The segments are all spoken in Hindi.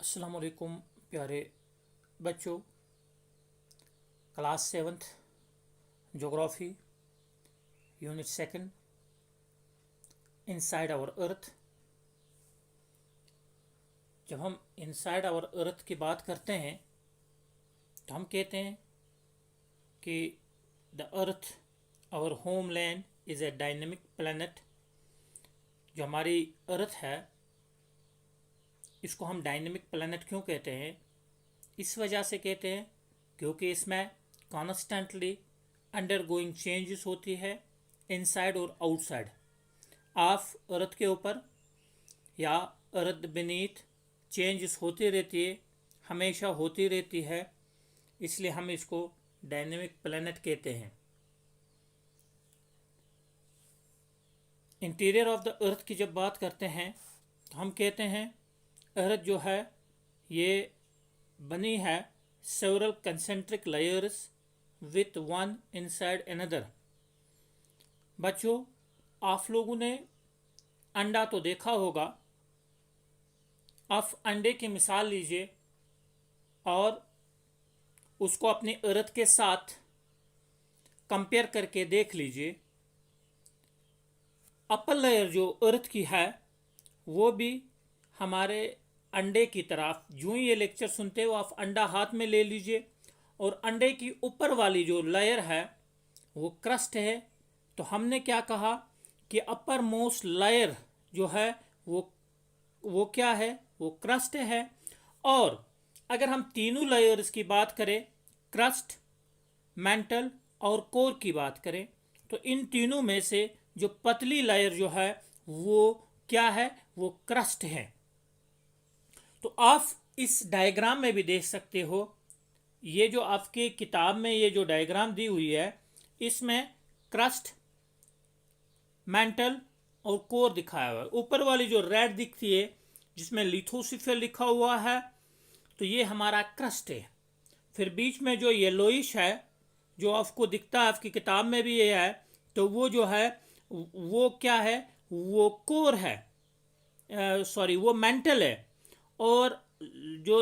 अस्सलाम वालेकुम प्यारे बच्चों। Class 7th geography unit 2 inside our earth. जब हम इनसाइड आवर अर्थ की बात करते हैं तो हम कहते हैं कि the earth our homeland is a dynamic planet. जो हमारी अर्थ है इसको हम डायनेमिक प्लैनेट क्यों कहते हैं? इस वजह से कहते हैं क्योंकि इसमें कॉन्स्टेंटली अंडरगोइंग चेंजेस होती है इनसाइड और आउटसाइड ऑफ अर्थ के ऊपर या अर्थ बीनीथ चेंजेस होती रहती है, हमेशा होती रहती है, इसलिए हम इसको डायनेमिक प्लैनेट कहते हैं। इंटीरियर ऑफ द अर्थ की जब बात करते हैं तो हम कहते हैं अर्थ जो है ये बनी है several concentric layers with one inside another. बच्चों, आप लोगों ने अंडा तो देखा होगा। आप अंडे की मिसाल लीजिए और उसको अपनी अर्थ के साथ कंपेयर करके देख लीजिए। अपर लेयर जो अर्थ की है वो भी हमारे अंडे की तरफ, जो ही ये लेक्चर सुनते हो आप अंडा हाथ में ले लीजिए और अंडे की ऊपर वाली जो लेयर है वो क्रस्ट है। तो हमने क्या कहा कि अपर मोस्ट लेयर जो है वो क्या है? वो क्रस्ट है। और अगर हम तीनों लेयर्स की बात करें, क्रस्ट, मेंटल और कोर की बात करें, तो इन तीनों में से जो पतली लेयर जो है वो क्या है? वो क्रस्ट है। तो आप इस डायग्राम में भी देख सकते हो, ये जो आपके किताब में ये जो डायग्राम दी हुई है इसमें क्रस्ट, मेंटल और कोर दिखाया हुआ है। ऊपर वाली जो रेड दिखती है जिसमें लिथोस्फीयर लिखा हुआ है तो ये हमारा क्रस्ट है। फिर बीच में जो येलोइश है जो आपको दिखता है, आपकी किताब में भी ये है, तो वो जो है वो क्या है? वो कोर है, सॉरी वो मेंटल है। और जो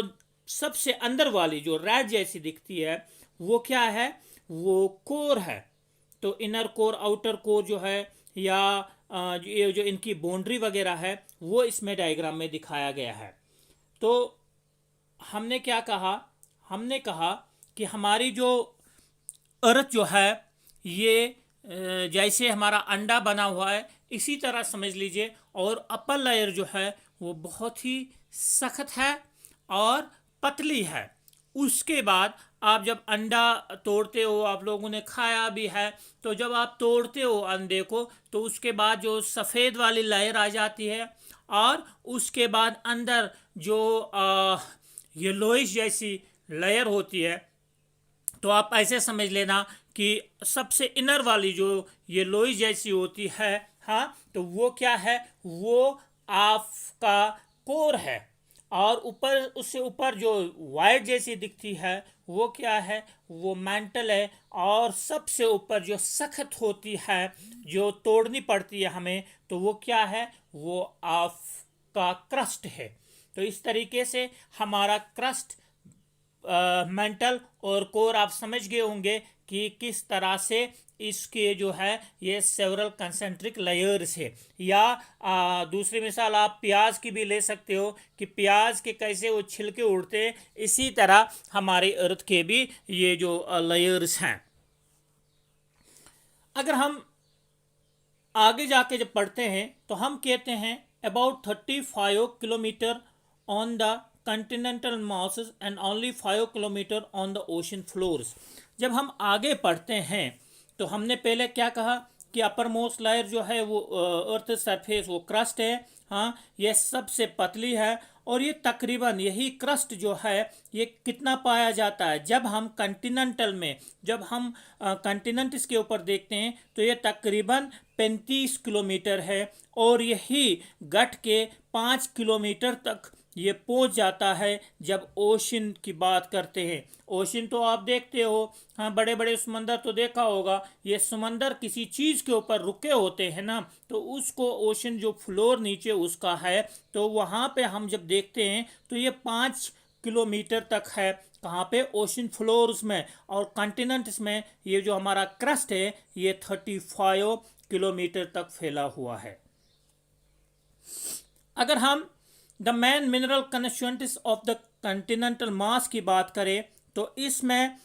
सबसे अंदर वाली जो रेड जैसी दिखती है वो क्या है? वो कोर है। तो इनर कोर, आउटर कोर जो है या ये जो इनकी बाउंड्री वगैरह है वो इसमें डायग्राम में दिखाया गया है। तो हमने क्या कहा? हमने कहा कि हमारी जो अर्थ जो है ये जैसे हमारा अंडा बना हुआ है इसी तरह समझ लीजिए। और अपर लेयर जो है वो बहुत ही सख्त है और पतली है। उसके बाद आप जब अंडा तोड़ते हो, आप लोगों ने खाया भी है, तो जब आप तोड़ते हो अंडे को तो उसके बाद जो सफ़ेद वाली लेयर आ जाती है और उसके बाद अंदर जो येलोइश जैसी लेयर होती है। तो आप ऐसे समझ लेना कि सबसे इनर वाली जो येलोइश जैसी होती है, हाँ, तो वो क्या है? वो आपका कोर है। और ऊपर, उससे ऊपर जो वाइट जैसी दिखती है वो क्या है? वो मेंटल है। और सबसे ऊपर जो सख्त होती है, जो तोड़नी पड़ती है हमें, तो वो क्या है? वो आपका क्रस्ट है। तो इस तरीके से हमारा क्रस्ट, मेंटल और कोर आप समझ गए होंगे कि किस तरह से इसके जो है ये सेवरल कंसेंट्रिक लेयर्स है। या दूसरी मिसाल आप प्याज की भी ले सकते हो कि प्याज के कैसे वो छिलके उड़ते हैं, इसी तरह हमारे अर्थ के भी ये जो लेयर्स हैं। अगर हम आगे जाके जब पढ़ते हैं तो हम कहते हैं about 35 kilometre on the Continental masses and only 5 kilometre on the ocean floors. जब हम आगे पढ़ते हैं तो हमने पहले क्या कहा कि अपर मोस्ट लेयर जो है वो अर्थ सरफेस वो क्रस्ट है, हाँ, ये सबसे पतली है। और ये तकरीबन यही क्रस्ट जो है ये कितना पाया जाता है? जब हम कंटिनेंटल में, जब हम कंटिनेंट इसके ऊपर देखते हैं तो ये तकरीबन 35 किलोमीटर है। और यही घट के 5 किलोमीटर तक ये पहुंच जाता है जब ओशन की बात करते हैं। ओशन तो आप देखते हो, हाँ, बड़े बड़े समंदर तो देखा होगा, ये समंदर किसी चीज़ के ऊपर रुके होते हैं ना, तो उसको ओशन, जो फ्लोर नीचे उसका है, तो वहाँ पे हम जब देखते हैं तो ये 5 किलोमीटर तक है। कहाँ पे? ओशन फ्लोर्स में। और कॉन्टिनेंट्स में ये जो हमारा क्रस्ट है ये 35 किलोमीटर तक फैला हुआ है। अगर हम the main mineral constituents of the continental mass की बात करें तो इसमें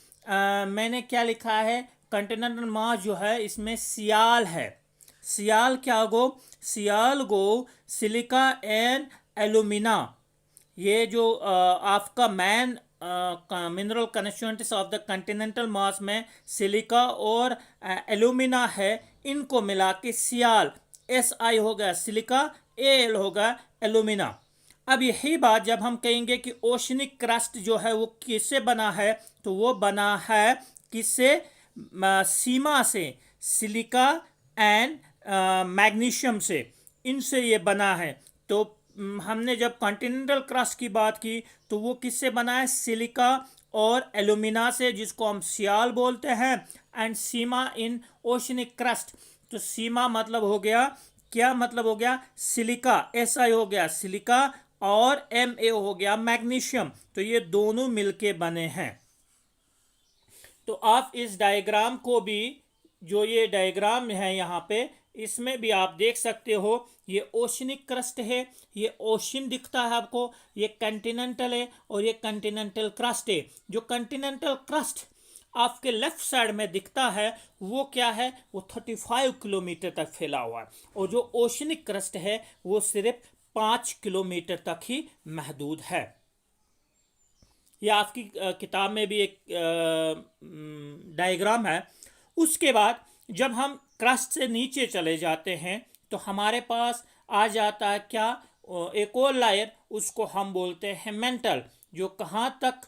मैंने क्या लिखा है, कॉन्टिनेंटल मास जो है इसमें सियाल है। सियाल क्या गो? सियाल गो सिलिका एंड एलुमिना। ये जो आपका main mineral constituents of the continental mass में सिलिका और एलुमिना है, इनको मिला के सियाल, SI हो गया सिलिका, AL होगा एलुमिना। अब यही बात जब हम कहेंगे कि ओशनिक क्रस्ट जो है वो किससे बना है, तो वो बना है किससे? सीमा से, सिलिका एंड मैग्नीशियम से, इनसे ये बना है। तो हमने जब कॉन्टिनेंटल क्रस्ट की बात की तो वो किससे बना है? सिलिका और एलुमिना से, जिसको हम सियाल बोलते हैं। And Seema in oceanic crust, तो सीमा मतलब हो गया, क्या मतलब हो गया? सिलिका, SI हो गया सिलिका, और MA हो गया मैग्नीशियम। तो ये दोनों मिलके बने हैं। तो आप इस डायग्राम को भी, जो ये डायग्राम है यहाँ पे, इसमें भी आप देख सकते हो, ये ओशनिक क्रस्ट है, ये ओशन दिखता है आपको, ये कॉन्टिनेंटल है और ये कॉन्टिनेंटल क्रस्ट है। जो कॉन्टिनेंटल क्रस्ट आपके लेफ्ट साइड में दिखता है वो क्या है? वो 35 किलोमीटर तक फैला हुआ है, और जो ओशनिक क्रस्ट है वो सिर्फ 5 किलोमीटर तक ही महदूद है। यह आपकी किताब में भी एक डायग्राम है। उसके बाद जब हम क्रस्ट से नीचे चले जाते हैं तो हमारे पास आ जाता है क्या? एक और लायर, उसको हम बोलते हैं मेंटल। जो कहाँ तक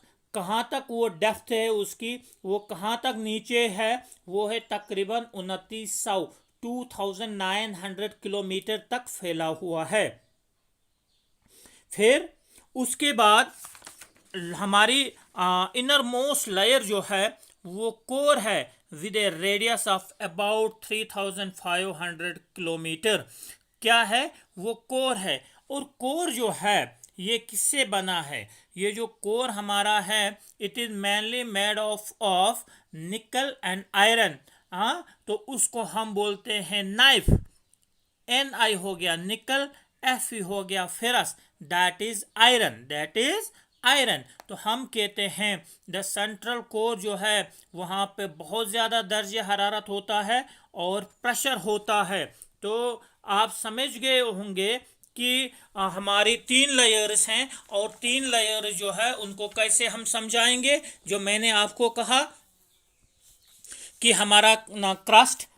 वो डेप्थ है उसकी, वो कहाँ तक नीचे है, वो है तकरीबन 2900 किलोमीटर तक फैला हुआ है। फिर उसके बाद हमारी इनर मोस्ट लेयर जो है वो कोर है, with A radius of about 3500 kilometre. क्या है? वो कोर है। और कोर जो है ये किससे बना है? ये जो कोर हमारा है, it is mainly made of निकल एंड आयरन। हाँ, तो उसको हम बोलते हैं नाइफ। Ni हो गया निकल, Fe हो गया फेरस, दैट इज आयरन। तो हम कहते हैं द सेंट्रल कोर जो है वहाँ पे बहुत ज़्यादा दर्जे हरारत होता है और प्रेशर होता है। तो आप समझ गए होंगे कि हमारी 3 लेयर्स हैं, और 3 लेयर जो है उनको कैसे हम समझाएंगे। जो मैंने आपको कहा कि हमारा क्रस्ट,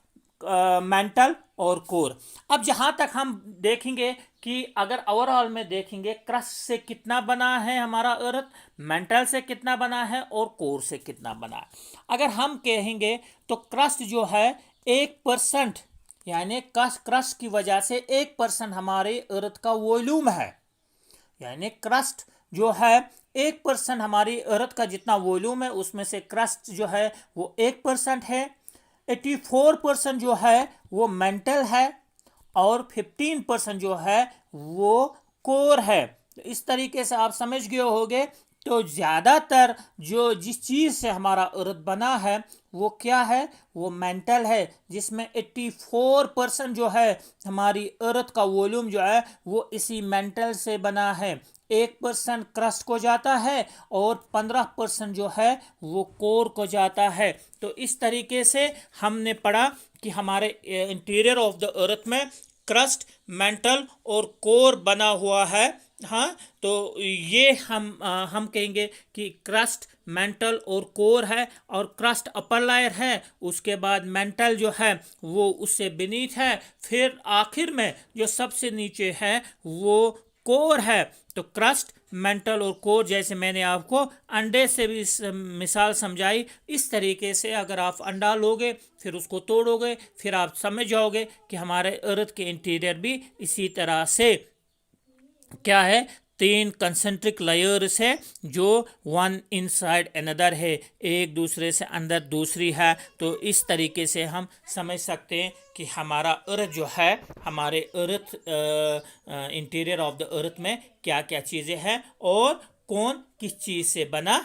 मेंटल और कोर। अब जहाँ तक हम देखेंगे कि अगर ओवरऑल में देखेंगे क्रस्ट से कितना बना है हमारा अर्थ, मेंटल से कितना बना है और कोर से कितना बना है। अगर हम कहेंगे तो क्रस्ट जो है 1%, यानी क्रस्ट की वजह से 1% हमारे अर्थ का वॉल्यूम है। यानी क्रस्ट जो है 1% हमारी अर्थ का जितना वॉल्यूम है उसमें से क्रस्ट जो है वो 1% है। 84% जो है वो मेंटल है, और 15% जो है वो कोर है। तो इस तरीके से आप समझ गए होंगे। तो ज़्यादातर जो जिस चीज़ से हमारा अर्थ बना है वो क्या है? वो मेंटल है, जिसमें 84% जो है हमारी अर्थ का वॉल्यूम जो है वो इसी मेंटल से बना है। 1% क्रस्ट को जाता है और 15% जो है वो कोर को जाता है। तो इस तरीके से हमने पढ़ा कि हमारे इंटीरियर ऑफ द अर्थ में क्रस्ट, मेंटल और कोर बना हुआ है। हाँ, तो ये हम कहेंगे कि क्रस्ट, मेंटल और कोर है, और क्रस्ट अपर लेयर है, उसके बाद मेंटल जो है वो उससे बीनीथ है, फिर आखिर में जो सबसे नीचे है वो कोर है। तो क्रस्ट, मेंटल और कोर, जैसे मैंने आपको अंडे से भी मिसाल समझाई, इस तरीके से अगर आप अंडा लोगे फिर उसको तोड़ोगे फिर आप समझ जाओगे कि हमारे अर्थ के इंटीरियर भी इसी तरह से क्या है, 3 कंसेंट्रिक लेयर्स है जो वन इनसाइड अनदर है, एक दूसरे से अंदर दूसरी है। तो इस तरीके से हम समझ सकते हैं कि हमारा अर्थ जो है, हमारे अर्थ इंटीरियर ऑफ द अर्थ में क्या क्या चीज़ें हैं और कौन किस चीज़ से बना